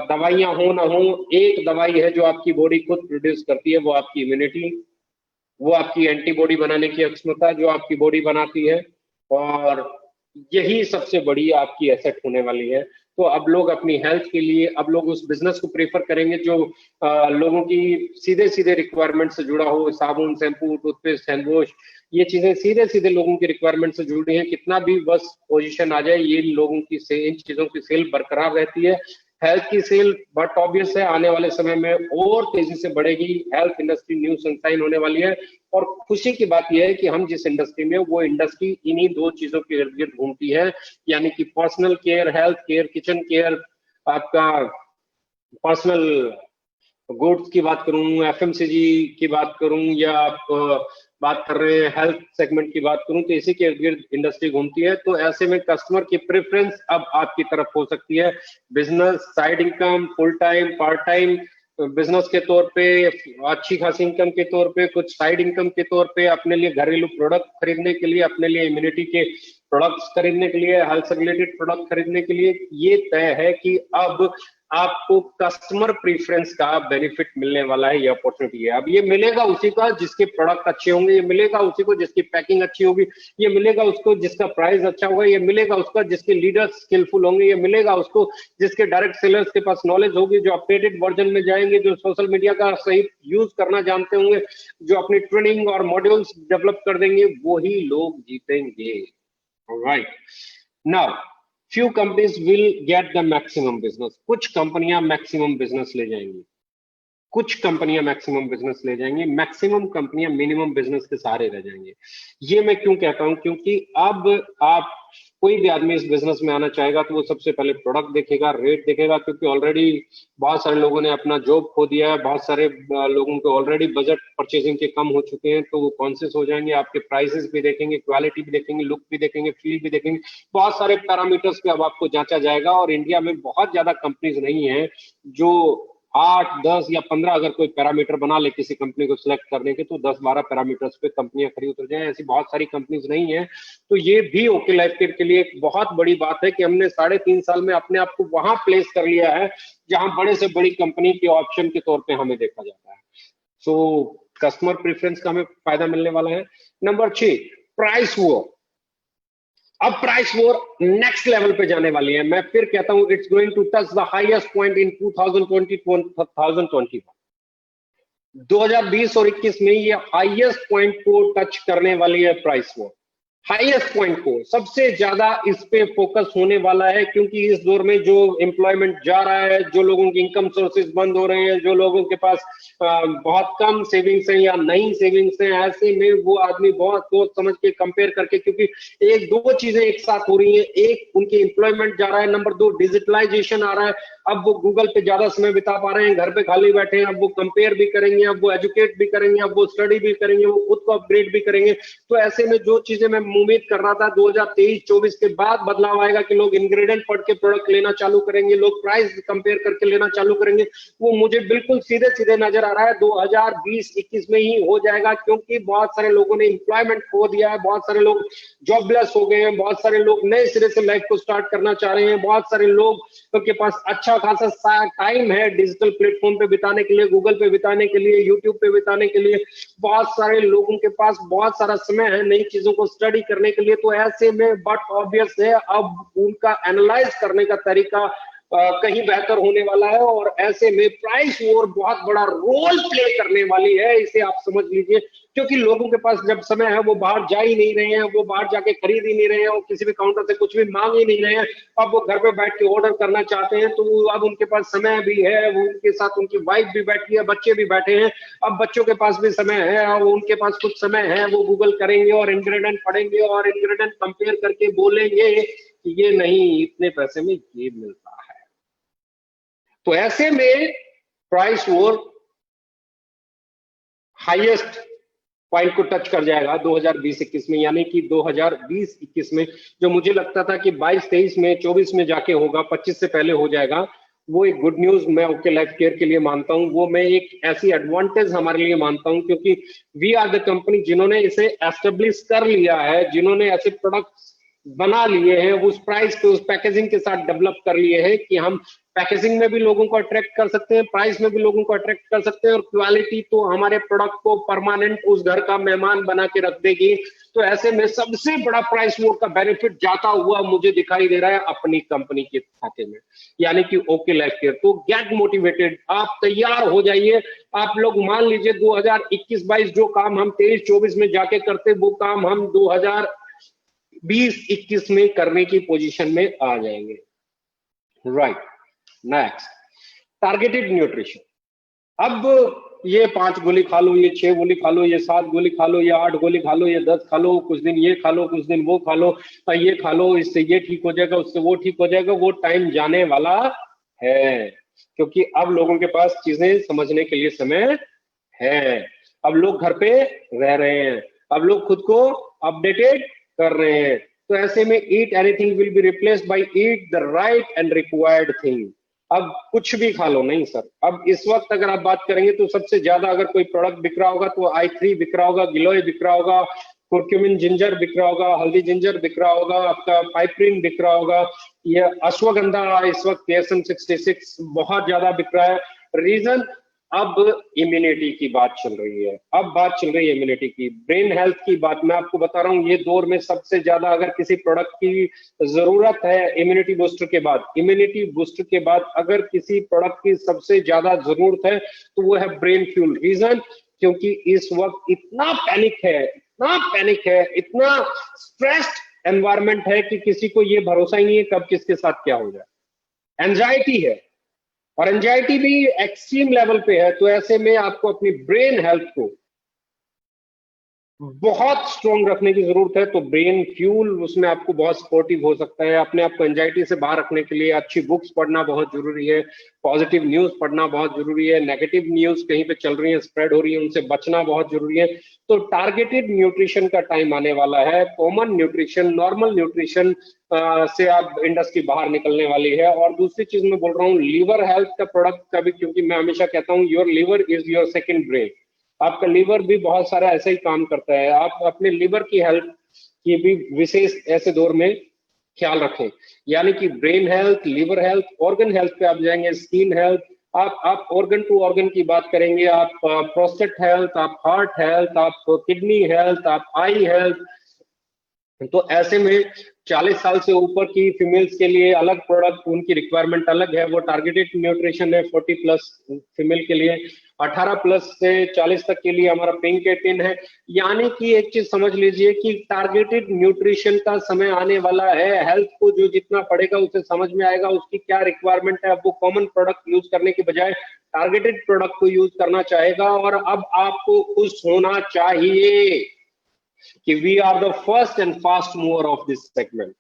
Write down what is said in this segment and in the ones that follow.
दवाइयां हो ना हो, एक दवाई है जो आपकी बॉडी खुद प्रोड्यूस करती है, वो आपकी इम्यूनिटी, वो आपकी एंटीबॉडी बनाने की क्षमता जो आपकी बॉडी बनाती है, और यही सबसे बड़ी आपकी एसेट होने वाली है। तो अब लोग अपनी हेल्थ के लिए, अब लोग उस बिजनेस को प्रेफर करेंगे जो लोगों की सीधे सीधे रिक्वायरमेंट से जुड़ा हो। साबुन, शैम्पू, टूथपेस्ट, हैंड वॉश, ये चीजें सीधे सीधे लोगों की रिक्वायरमेंट से जुड़ी हैं। कितना भी बस पोजीशन आ जाए, ये लोगों की इन चीजों की सेल बरकरार रहती है। हेल्थ की सेल बट ऑब्वियस है आने वाले समय में और तेजी से बढ़ेगी। हेल्थ इंडस्ट्री न्यू सनशाइन होने वाली है। और खुशी की बात यह है कि हम जिस इंडस्ट्री में, वो इंडस्ट्री इन्हीं दो चीजों के इर्द गिर्द घूमती है, यानी कि personal care, health care, kitchen care, आपका पर्सनल गुड्स की बात करूं, एफएमसीजी की बात करूं, या आप बात कर रहे हैं हेल्थ सेगमेंट की बात करूं, तो इसी के इर्द गिर्द इंडस्ट्री घूमती है। तो ऐसे में कस्टमर की प्रेफरेंस अब आपकी तरफ हो सकती है। Business, side income, full time, part time, business के तौर पे, अच्छी खासी इनकम के तौर पे, कुछ साइड इनकम के तौर पे, अपने लिए घरेलू प्रोडक्ट खरीदने के लिए, अपने लिए इम्यूनिटी के प्रोडक्ट्स खरीदने के लिए, हेल्थ से रिलेटेड प्रोडक्ट खरीदने के लिए, ये तय है कि अब आपको कस्टमर प्रीफरेंस का बेनिफिट मिलने वाला है। ये अपॉर्चुनिटी है। अब ये मिलेगा उसी का जिसके प्रोडक्ट अच्छे होंगे, ये मिलेगा उसी को जिसकी पैकिंग अच्छी होगी, ये मिलेगा उसको जिसका प्राइस अच्छा होगा, ये मिलेगा उसका जिसके लीडर्स स्किलफुल होंगे, ये मिलेगा उसको जिसके डायरेक्ट सेलर्स के पास नॉलेज होगी, जो अपडेटेड वर्जन में जाएंगे, जो सोशल मीडिया का सही यूज करना जानते होंगे, जो अपनी ट्रेनिंग और मॉड्यूल्स डेवलप कर देंगे, वही लोग जीतेंगे। Right now few companies will get the maximum business। कुछ कंपनियां मैक्सिमम बिजनेस ले जाएंगी, कुछ कंपनियां मैक्सिमम बिजनेस ले जाएंगी, मैक्सिमम कंपनियां मिनिमम बिजनेस के सहारे रह जाएंगे। ये मैं क्यों कहता हूं? क्योंकि अब आप, कोई भी आदमी इस बिजनेस में आना चाहेगा तो वो सबसे पहले प्रोडक्ट देखेगा, रेट देखेगा, क्योंकि ऑलरेडी बहुत सारे लोगों ने अपना जॉब खो दिया है, बहुत सारे लोगों के ऑलरेडी बजट परचेजिंग के कम हो चुके हैं, तो वो कॉन्शियस हो जाएंगे। आपके प्राइसेस भी देखेंगे, क्वालिटी भी देखेंगे, लुक भी देखेंगे, फील भी देखेंगे, बहुत सारे पैरामीटर्स पे अब आपको जांचा जाएगा। और इंडिया में बहुत ज्यादा कंपनीज नहीं है जो 8, 10 या 15 अगर कोई पैरामीटर बना ले किसी कंपनी को सिलेक्ट करने के, तो 10-12 पैरामीटर्स पे कंपनियां खड़ी उतर जाएं। ऐसी बहुत सारी कंपनीज नहीं है। तो ये भी ओके लाइफ केयर के लिए एक बहुत बड़ी बात है कि हमने 3.5 साल में अपने आप को वहां प्लेस कर लिया है जहां बड़े से बड़ी कंपनी के ऑप्शन के तौर पे हमें देखा जाता है। सो कस्टमर प्रेफरेंस का हमें फायदा मिलने वाला है। Number 6, price war. अब प्राइस वॉर नेक्स्ट लेवल पे जाने वाली है। मैं फिर कहता हूं, it's going to touch the highest point in 2021। 2020 और 21 में ये हाईएस्ट पॉइंट को टच करने वाली है प्राइस वॉर। हाईएस्ट पॉइंट को सबसे ज्यादा इस पे फोकस होने वाला है, क्योंकि इस दौर में जो एम्प्लॉयमेंट जा रहा है, जो लोगों की इनकम सोर्सेज बंद हो रहे हैं, जो लोगों के पास बहुत कम सेविंग्स हैं या नई सेविंग्स हैं, ऐसे में वो आदमी बहुत सोच समझ के कंपेयर करके, क्योंकि एक दो चीजें एक साथ हो रही हैं। एक, उनकी एम्प्लॉयमेंट जा रहा है, नंबर 2, डिजिटलाइजेशन आ रहा है। अब वो गूगल पे ज्यादा समय बिता पा रहे हैं, घर पे खाली बैठे हैं। अब वो कंपेयर भी करेंगे, अब वो एजुकेट भी करेंगे, अब वो स्टडी भी करेंगे, वो खुद को अपग्रेड भी करेंगे। तो ऐसे में जो चीजें मैं उम्मीद कर रहा था 2023-24 के बाद बदलाव आएगा कि लोग इंग्रेडिएंट पढ़ के प्रोडक्ट लेना चालू करेंगे, लोग प्राइस कंपेयर करके लेना चालू करेंगे, वो मुझे बिल्कुल सीधे सीधे नजर आ रहा है 2020-21 में ही हो जाएगा। क्योंकि बहुत सारे लोगों ने एम्प्लॉयमेंट खो दिया है, बहुत सारे लोग जॉबलेस हो गए हैं, बहुत सारे लोग नए सिरे से लाइफ को स्टार्ट करना चाह रहे हैं, बहुत सारे लोग के पास अच्छा खासा टाइम है डिजिटल प्लेटफॉर्म पे बिताने के लिए, गूगल पे बिताने के लिए, यूट्यूब पे बिताने के लिए। बहुत सारे लोगों के पास बहुत सारा समय है नई चीजों को स्टडी करने के लिए। तो ऐसे में बट ऑब्वियस है अब उनका एनालाइज करने का तरीका कहीं बेहतर होने वाला है। और ऐसे में प्राइस वॉर बहुत बड़ा रोल प्ले करने वाली है, इसे आप समझ लीजिए। क्योंकि लोगों के पास जब समय है वो बाहर जा ही नहीं रहे हैं, वो बाहर जाके खरीद ही नहीं रहे हैं, और किसी भी काउंटर से कुछ भी मांग ही नहीं रहे हैं। अब वो घर पे बैठ के ऑर्डर करना चाहते हैं। तो अब उनके पास समय भी है, वो उनके साथ उनकी वाइफ भी बैठी है, बच्चे भी बैठे हैं। अब बच्चों के पास भी समय है और उनके पास कुछ समय है, वो गूगल करेंगे और इंग्रेडिएंट पढ़ेंगे और इंग्रेडिएंट कंपेयर करके बोलेंगे कि ये नहीं, इतने पैसे में ये मिलता है। तो ऐसे में प्राइस वॉर हाईएस्ट पॉइंट को टच कर जाएगा 2020-21 में, यानी कि 2020-21 में जो मुझे लगता था कि 22-23 में, 24 में जाके होगा, 25 से पहले हो जाएगा, वो एक गुड न्यूज मैं ओके लाइफ केयर के लिए मानता हूं। वो मैं एक ऐसी एडवांटेज हमारे लिए मानता हूं, क्योंकि वी आर द कंपनी जिन्होंने इसे एस्टेब्लिश कर लिया है, जिन्होंने ऐसे प्रोडक्ट्स बना लिए हैं, उस प्राइस पे उस पैकेजिंग के साथ डेवलप कर लिए हैं कि हम पैकेजिंग में भी लोगों को अट्रैक्ट कर सकते हैं, प्राइस में भी लोगों को अट्रैक्ट कर सकते हैं, और क्वालिटी तो हमारे प्रोडक्ट को परमानेंट उस घर का मेहमान बना के रख देगी। तो ऐसे में सबसे बड़ा प्राइस वॉर का बेनिफिट जाता हुआ मुझे दिखाई दे रहा है अपनी कंपनी के खाते में, यानी कि ओके लाइफ केयर। तो गेट मोटिवेटेड, आप तैयार हो जाइए। आप लोग मान लीजिए 2021-22 जो काम हम 23-24 में जाके करते, वो काम हम 2020-21 में करने की पोजीशन में आ जाएंगे। Right, next, targeted nutrition. अब ये 5 गोली खा लो, ये 6 गोली खा लो, ये 7 गोली खा लो, ये 8 गोली खा लो, ये 10 खा लो, कुछ दिन ये खा लो, कुछ दिन वो खा लो, ये खा लो, इससे ये ठीक हो जाएगा, उससे वो ठीक हो जाएगा, वो टाइम जाने वाला है। क्योंकि अब लोगों के पास चीजें समझने के लिए समय है। अब लोग घर पे रह रहे हैं, अब लोग खुद को अपडेटेड कर रहे हैं। तो ऐसे में eat anything will be replaced by eat the right and required thing. अब कुछ भी खा लो नहीं सर। अब इस वक्त अगर आप बात करेंगे तो सबसे ज्यादा अगर कोई प्रोडक्ट बिक रहा होगा तो i3 बिक रहा होगा, गिलोय बिक रहा होगा, कुर्क्यूमिन जिंजर बिक रहा होगा, हल्दी जिंजर बिक रहा होगा, आपका पाइपरिन बिक रहा होगा, ये अश्वगंधा इस वक्त PSM 66 बहुत ज्यादा बिक रहा है। रीजन, अब इम्यूनिटी की बात चल रही है, अब बात चल रही है इम्यूनिटी की, ब्रेन हेल्थ की बात। मैं आपको बता रहा हूँ ये दौर में सबसे ज्यादा अगर किसी प्रोडक्ट की जरूरत है इम्यूनिटी बूस्टर के बाद, इम्यूनिटी बूस्टर के बाद अगर किसी प्रोडक्ट की सबसे ज्यादा जरूरत है तो वो है ब्रेन फ्यूल। रीजन, क्योंकि इस वक्त इतना पैनिक है, इतना पैनिक है, इतना स्ट्रेस्ड एनवायरमेंट है कि किसी को ये भरोसा ही नहीं है कब किसके साथ क्या हो जाए। एंजाइटी है, और एंजाइटी भी एक्सट्रीम लेवल पे है। तो ऐसे में आपको अपनी ब्रेन हेल्थ को बहुत स्ट्रॉन्ग रखने की जरूरत है। तो ब्रेन फ्यूल उसमें आपको बहुत सपोर्टिव हो सकता है। अपने आप को एंजाइटी से बाहर रखने के लिए अच्छी बुक्स पढ़ना बहुत जरूरी है, पॉजिटिव न्यूज पढ़ना बहुत जरूरी है, नेगेटिव न्यूज कहीं पे चल रही है, स्प्रेड हो रही है, उनसे बचना बहुत जरूरी है। तो टारगेटेड न्यूट्रिशन का टाइम आने वाला है। कॉमन न्यूट्रिशन, नॉर्मल न्यूट्रिशन से आप इंडस्ट्री बाहर निकलने वाली है। और दूसरी चीज मैं बोल रहा हूँ लीवर हेल्थ का प्रोडक्ट का भी, क्योंकि मैं हमेशा कहता हूँ your liver is your second brain. आपका लीवर भी बहुत सारा ऐसा ही काम करता है। आप अपने लीवर की हेल्थ की भी विशेष ऐसे दौर में ख्याल रखें, यानी कि brain health, liver health, organ health पे आप जाएंगे, स्किन हेल्थ, आप ऑर्गन टू ऑर्गन की बात करेंगे, आप प्रोस्टेट हेल्थ, आप हार्ट हेल्थ, आप किडनी हेल्थ, आप आई हेल्थ। तो ऐसे में 40 साल से ऊपर की फीमेल्स के लिए अलग प्रोडक्ट, उनकी रिक्वायरमेंट अलग है, वो टारगेटेड न्यूट्रिशन है 40+ फीमेल के लिए। 18+ से 40 तक के लिए हमारा पिंक 18 है। यानी कि एक चीज समझ लीजिए कि टारगेटेड न्यूट्रिशन का समय आने वाला है। हेल्थ को जो जितना पढ़ेगा उसे समझ में आएगा उसकी क्या रिक्वायरमेंट है। अब वो कॉमन प्रोडक्ट यूज करने के बजाय टारगेटेड प्रोडक्ट को यूज करना चाहेगा। और अब आपको खुश होना चाहिए कि we are the first and fast mover of this segment.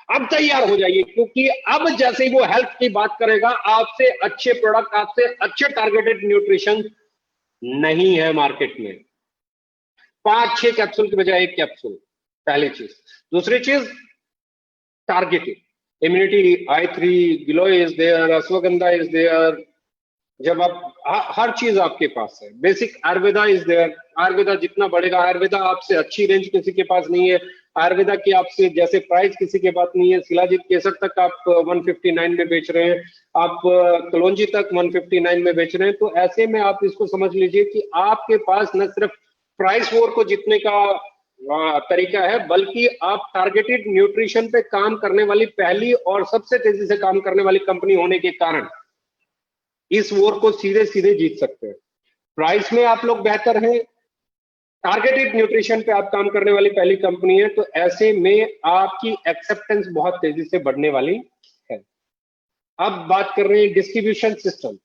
अब तैयार हो जाइए, क्योंकि अब जैसे ही वो हेल्थ की बात करेगा, आपसे अच्छे प्रोडक्ट, आपसे अच्छे टारगेटेड न्यूट्रिशन नहीं है मार्केट में। 5-6 कैप्सूल के बजाय 1 कैप्सूल, पहली चीज। दूसरी चीज, targeted immunity, i3, giloy is there, ashwagandha is there. जब आप हर चीज आपके पास है, basic Ayurveda is there. Ayurveda जितना बढ़ेगा, आयुर्वेदा आपसे अच्छी रेंज किसी के पास नहीं है। आयुर्वेदा की आपसे जैसे प्राइस किसी के पास नहीं है। शिलाजीत केसर तक आप 159 में बेच रहे हैं, आप कलौंजी तक 159 में बेच रहे हैं। तो ऐसे में आप इसको समझ लीजिए कि आपके पास न सिर्फ प्राइस वॉर को जीतने का तरीका है, बल्कि आप टारगेटेड न्यूट्रिशन पे काम करने वाली पहली और सबसे तेजी से काम करने वाली कंपनी होने के कारण इस वॉर को सीधे सीधे जीत सकते हैं। प्राइस में आप लोग बेहतर हैं, टारगेटेड न्यूट्रिशन पे आप काम करने वाली पहली कंपनी है। तो ऐसे में आपकी एक्सेप्टेंस बहुत तेजी से बढ़ने वाली है। अब बात कर रहे हैं डिस्ट्रीब्यूशन सिस्टम,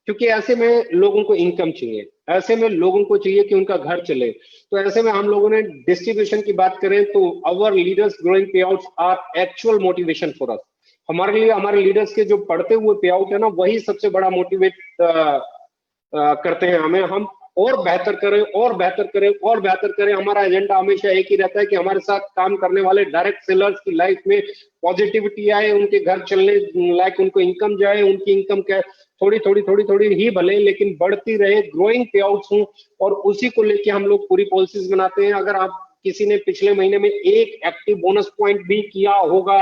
क्योंकि ऐसे में लोगों को इनकम चाहिए, ऐसे में लोगों को चाहिए कि उनका घर चले। तो ऐसे में हम लोगों ने डिस्ट्रीब्यूशन की बात करें तो our leaders growing payouts are actual motivation for us. हमारे लिए हमारे लीडर्स के जो बढ़ते हुए पे आउट है ना, वही सबसे बड़ा मोटिवेट करते हैं हमें। हम और बेहतर करें, और बेहतर करें, और बेहतर करें। हमारा एजेंडा हमेशा एक ही रहता है कि हमारे साथ काम करने वाले डायरेक्ट सेलर्स की लाइफ में पॉजिटिविटी आए, उनके घर चलने लायक उनको इनकम जाए, उनकी इनकम क्या थोड़ी थोड़ी थोड़ी थोड़ी ही भले लेकिन बढ़ती रहे, ग्रोइंग पे आउट्स हों, और उसी को लेके हम लोग पूरी पॉलिसीज बनाते हैं। अगर आप किसी ने पिछले महीने में एक एक्टिव बोनस पॉइंट भी किया होगा,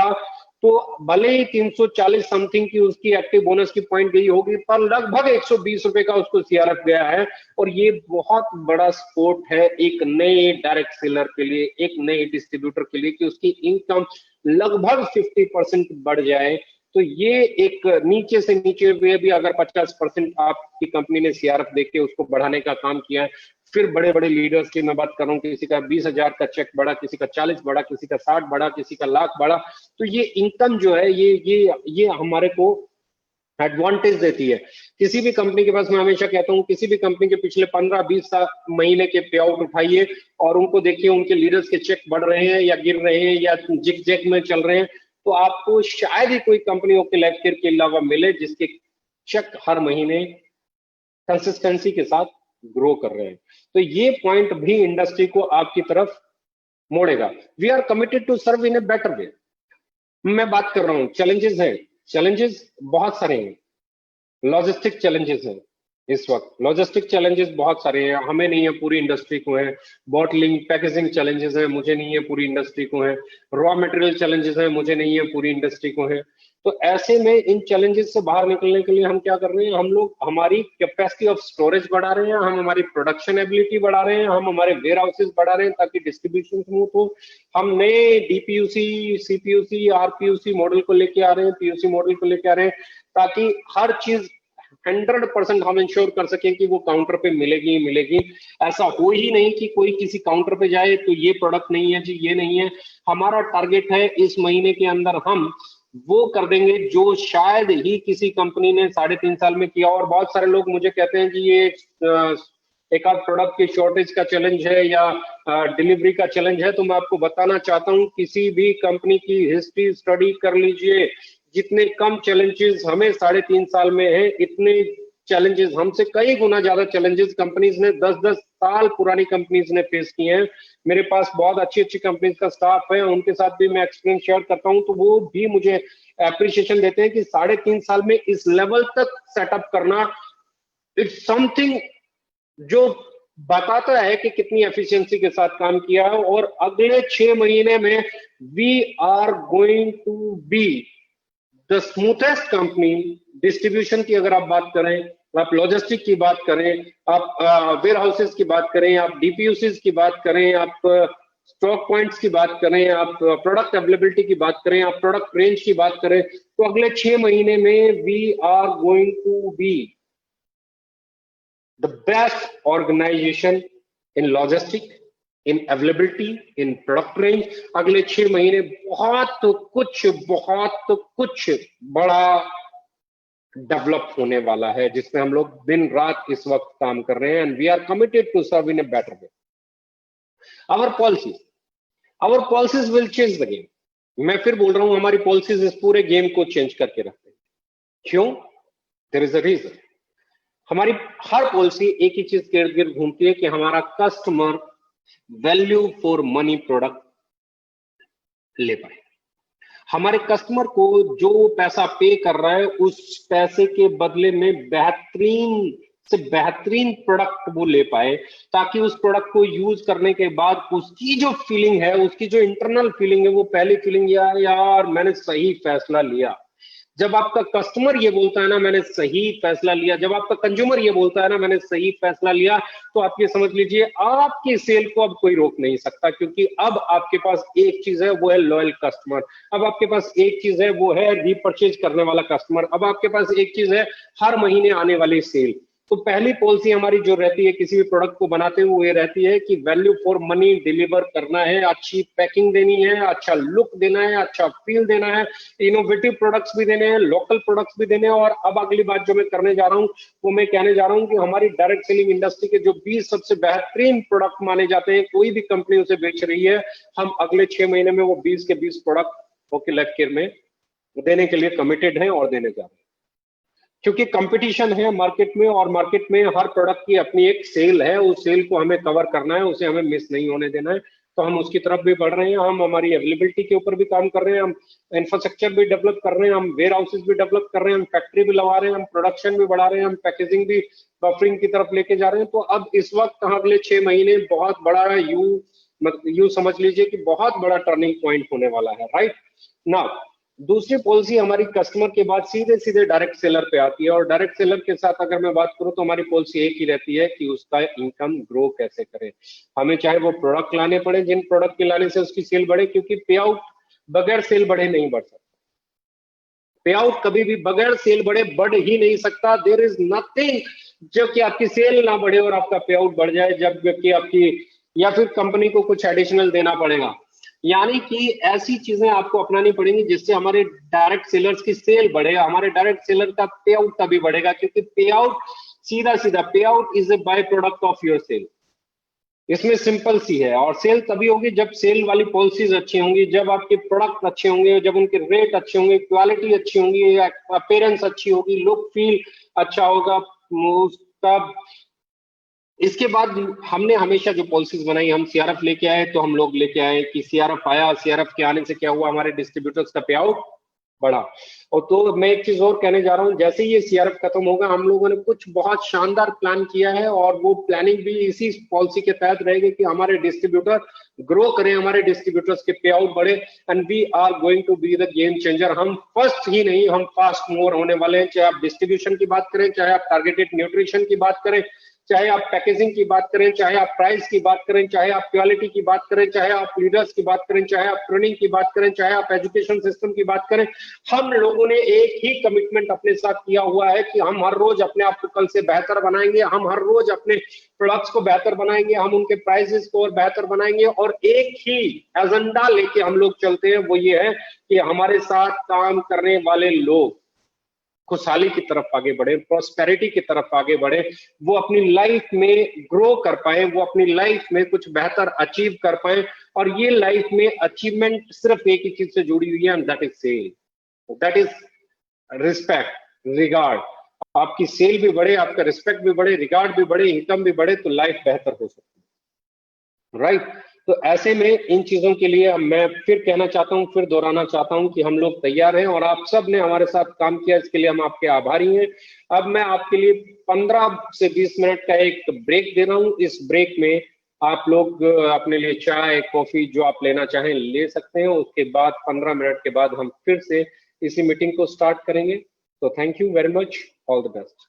तो भले ही 340 समथिंग की उसकी एक्टिव बोनस की पॉइंट गई होगी, पर लगभग 120 रुपए का उसको सीआरएफ गया है। और ये बहुत बड़ा सपोर्ट है एक नए डायरेक्ट सेलर के लिए, एक नए डिस्ट्रीब्यूटर के लिए, कि उसकी इनकम लगभग 50% बढ़ जाए। तो ये एक नीचे से नीचे भी अगर 50% आपकी कंपनी ने सीआरएफ देके उसको बढ़ाने का काम किया है, फिर बड़े बड़े लीडर्स की मैं बात कर रहा हूँ, किसी का 20,000 का चेक बढ़ा, किसी का 40 बढ़ा, किसी का 60 बढ़ा, किसी का लाख बढ़ा, तो ये इनकम जो है ये हमारे को एडवांटेज देती है। किसी भी कंपनी के पास, मैं हमेशा कहता हूँ, किसी भी कंपनी के पिछले 15-20 महीने के पे आउट उठाइए और उनको देखिए उनके लीडर्स के चेक बढ़ रहे हैं या गिर रहे हैं या जिग जैग में चल रहे हैं, तो आपको शायद ही कोई कंपनी के लाइफ केयर के अलावा मिले जिसके चेक हर महीने कंसिस्टेंसी के साथ ग्रो कर रहे हैं। तो ये पॉइंट भी इंडस्ट्री को आपकी तरफ मोड़ेगा। We are committed to serve in a better way. मैं बात कर रहा हूं चैलेंजेस हैं, चैलेंजेस बहुत सारे हैं, लॉजिस्टिक चैलेंजेस हैं। इस वक्त लॉजिस्टिक चैलेंजेस बहुत सारे हैं, हमें नहीं है, पूरी इंडस्ट्री को है। बॉटलिंग पैकेजिंग चैलेंजेस है, मुझे नहीं है, पूरी इंडस्ट्री को है। रॉ मटेरियल चैलेंजेस है, मुझे नहीं है, पूरी इंडस्ट्री को है। तो ऐसे में इन चैलेंजेस से बाहर निकलने के लिए हम क्या कर रहे हैं, हम लोग हमारी कैपेसिटी ऑफ स्टोरेज बढ़ा रहे हैं, हम हमारी प्रोडक्शन एबिलिटी बढ़ा रहे हैं, हम हमारे वेयर हाउसेज बढ़ा रहे हैं ताकि डिस्ट्रीब्यूशन स्मूथ हो। हम नए डीपीयूसी, सीपीयूसी, आरपीयूसी मॉडल को लेके आ रहे हैं, पीयूसी मॉडल को लेके आ रहे हैं, ताकि हर चीज 100% हम इंश्योर कर सकें कि वो काउंटर पे मिलेगी ही मिलेगी। ऐसा हो ही नहीं कि कोई किसी काउंटर पे जाए तो ये प्रोडक्ट नहीं है जी, ये नहीं है। हमारा टारगेट है इस महीने के अंदर हम वो कर देंगे जो शायद ही किसी कंपनी ने 3.5 साल में किया। और बहुत सारे लोग मुझे कहते हैं कि ये एक आध प्रोडक्ट की शॉर्टेज का चैलेंज है या डिलीवरी का चैलेंज है। तो मैं आपको बताना चाहता हूं, किसी भी कंपनी की हिस्ट्री स्टडी कर लीजिए, जितने कम चैलेंजेस हमें 3.5 साल में है, इतने चैलेंजेस हमसे कई गुना ज्यादा चैलेंजेस कंपनीज ने 10-10 साल पुरानी कंपनीज ने फेस किए हैं। मेरे पास बहुत अच्छी अच्छी कंपनीज का स्टाफ है, उनके साथ भी मैं एक्सपीरियंस शेयर करता हूं, तो वो भी मुझे अप्रिशिएशन देते हैं कि 3.5 साल में इस लेवल तक सेटअप करना, इट्स समथिंग जो बताता है कि कितनी एफिशिएंसी के साथ काम किया है। और अगले 6 महीने में we are going to be the smoothest company. Distribution की अगर आप बात करें, आप लॉजिस्टिक की बात करें, आप वेयर हाउसेस की बात करें, आप डीपीयूसीज की बात करें, आप स्टॉक पॉइंट्स की बात करें, आप प्रोडक्ट अवेलेबिलिटी की बात करें, आप प्रोडक्ट रेंज की बात करें, तो अगले 6 महीने में we are going to be the best organisation in logistic, in availability, in product range. अगले 6 महीने बहुत कुछ बड़ा डेवलप होने वाला है, जिसमें हम लोग दिन रात इस वक्त काम कर रहे हैं। And we are committed to serve in a better way. Our policies will change the game. मैं फिर बोल रहा हूं, हमारी पॉलिसीज इस पूरे गेम को चेंज करके रखते हैं। क्यों? There is a reason. हमारी हर पॉलिसी एक ही चीज के इर्द गिर्द घूमती है कि हमारा customer value for money product ले पाए। हमारे कस्टमर को जो पैसा पे कर रहा है, उस पैसे के बदले में बेहतरीन से बेहतरीन प्रोडक्ट वो ले पाए, ताकि उस प्रोडक्ट को यूज करने के बाद उसकी जो फीलिंग है, उसकी जो इंटरनल फीलिंग है, वो पहली फीलिंग यार मैंने सही फैसला लिया। जब आपका कस्टमर ये बोलता है ना मैंने सही फैसला लिया, जब आपका कंज्यूमर ये बोलता है ना मैंने सही फैसला लिया, तो आप ये समझ लीजिए आपकी सेल को अब कोई रोक नहीं सकता, क्योंकि अब आपके पास एक चीज है, वो है लॉयल कस्टमर। अब आपके पास एक चीज है, वो है रीपरचेज करने वाला कस्टमर। अब आपके पास एक चीज है, हर महीने आने वाली सेल। तो पहली पॉलिसी हमारी जो रहती है किसी भी प्रोडक्ट को बनाते हुए, वो ये रहती है कि वैल्यू फॉर मनी डिलीवर करना है, अच्छी पैकिंग देनी है, अच्छा लुक देना है, अच्छा फील देना है, इनोवेटिव प्रोडक्ट्स भी देने हैं, लोकल प्रोडक्ट्स भी देने हैं। और अब अगली बात जो मैं करने जा रहा हूं, वो मैं कहने जा रहा हूं कि हमारी डायरेक्ट सेलिंग इंडस्ट्री के जो 20 सबसे बेहतरीन प्रोडक्ट माने जाते हैं, कोई भी कंपनी उसे बेच रही है, हम अगले 6 महीने में वो 20 के 20 प्रोडक्ट ओके लाइफ केयर में देने के लिए कमिटेड हैं और देने जा रहे हैं। क्योंकि कंपटीशन है मार्केट में, और मार्केट में हर प्रोडक्ट की अपनी एक सेल है, उस सेल को हमें कवर करना है, उसे हमें मिस नहीं होने देना है। तो हम उसकी तरफ भी बढ़ रहे हैं, हम हमारी अवेलेबिलिटी के ऊपर भी काम कर रहे हैं, हम इंफ्रास्ट्रक्चर भी डेवलप कर रहे हैं, हम वेयर हाउसेज भी डेवलप कर रहे हैं, हम फैक्ट्री भी लगा रहे हैं, हम प्रोडक्शन भी बढ़ा रहे हैं, हम पैकेजिंग भी बफरिंग की तरफ लेके जा रहे हैं। तो अब इस वक्त अगले 6 महीने बहुत बड़ा मतलब यूं समझ लीजिए कि बहुत बड़ा टर्निंग पॉइंट होने वाला है, राइट। नाउ दूसरी पॉलिसी हमारी कस्टमर के बाद सीधे सीधे डायरेक्ट सेलर पे आती है, और डायरेक्ट सेलर के साथ अगर मैं बात करूं तो हमारी पॉलिसी एक ही रहती है कि उसका इनकम ग्रो कैसे करें। हमें चाहे वो प्रोडक्ट लाने पड़े, जिन प्रोडक्ट के लाने से उसकी सेल बढ़े, क्योंकि पे आउट बगैर सेल बढ़े नहीं बढ़ सकता। पे आउट कभी भी बगैर सेल बढ़े बढ़ ही नहीं सकता। देयर इज नथिंग जो कि आपकी सेल ना बढ़े और आपका पे आउट बढ़ जाए, जबकि आपकी या फिर कंपनी को कुछ एडिशनल देना पड़ेगा। यानी कि ऐसी चीजें आपको अपनानी पड़ेंगी जिससे हमारे डायरेक्ट सेलर्स की सेल बढ़े, हमारे डायरेक्ट सेलर का पे आउट तभी बढ़ेगा, क्योंकि पे आउट सीधा सीधा payout is a by product of your sale. इसमें सिंपल सी है। और सेल तभी होगी जब सेल वाली पॉलिसीज अच्छी होंगी, जब आपके प्रोडक्ट अच्छे होंगे, जब उनके रेट अच्छे होंगे, क्वालिटी अच्छी होंगी, अपीयरेंस अच्छी होगी, लुक फील अच्छा होगा उसका। इसके बाद हमने हमेशा जो पॉलिसीज बनाई, हम सीआरएफ लेके आए तो हम लोग लेके आए कि सीआरएफ आया, सीआरएफ के आने से क्या हुआ, हमारे डिस्ट्रीब्यूटर्स का पे आउट बढ़ा। और तो मैं एक चीज और कहने जा रहा हूं, जैसे ही ये सीआरएफ खत्म होगा हम लोगों ने कुछ बहुत शानदार प्लान किया है, और वो प्लानिंग भी इसी पॉलिसी के तहत रहेगी कि हमारे डिस्ट्रीब्यूटर ग्रो करें, हमारे डिस्ट्रीब्यूटर्स के पे आउट बढ़े, and we are going to be the game changer. हम फर्स्ट ही नहीं, हम फास्ट मूवर होने वाले हैं। चाहे आप डिस्ट्रीब्यूशन की बात करें, चाहे आप टारगेटेड न्यूट्रिशन की बात करें, चाहे आप पैकेजिंग की बात करें, चाहे आप प्राइस की बात करें, चाहे आप क्वालिटी की बात करें, चाहे आप लीडर्स की बात करें, चाहे आप ट्रेनिंग की बात करें, चाहे आप एजुकेशन सिस्टम की बात करें, हम लोगों ने एक ही कमिटमेंट अपने साथ किया हुआ है कि हम हर रोज अपने आप को कल से बेहतर बनाएंगे, हम हर रोज अपने प्रोडक्ट्स को बेहतर बनाएंगे, हम उनके प्राइसेस को और बेहतर बनाएंगे, और एक ही एजेंडा लेके हम लोग चलते हैं, वो ये है कि हमारे साथ काम करने वाले लोग खुशहाली की तरफ आगे बढ़े, प्रॉस्पेरिटी की तरफ आगे बढ़े, वो अपनी लाइफ में ग्रो कर पाए, वो अपनी लाइफ में कुछ बेहतर अचीव कर पाए। और ये लाइफ में अचीवमेंट सिर्फ एक ही चीज से जुड़ी हुई है, and that is sale, that is respect, regard. आपकी सेल भी बढ़े, आपका रिस्पेक्ट भी बढ़े, रिगार्ड भी बढ़े, इनकम भी बढ़े, तो लाइफ बेहतर हो सकती है, राइट। तो ऐसे में इन चीजों के लिए मैं फिर कहना चाहता हूं, फिर दोहराना चाहता हूं कि हम लोग तैयार हैं, और आप सब ने हमारे साथ काम किया, इसके लिए हम आपके आभारी हैं। अब मैं आपके लिए 15 से 20 मिनट का एक ब्रेक दे रहा हूं। इस ब्रेक में आप लोग अपने लिए चाय कॉफी जो आप लेना चाहें ले सकते हैं। उसके बाद 15 मिनट के बाद हम फिर से इसी मीटिंग को स्टार्ट करेंगे। तो thank you very much, all the best.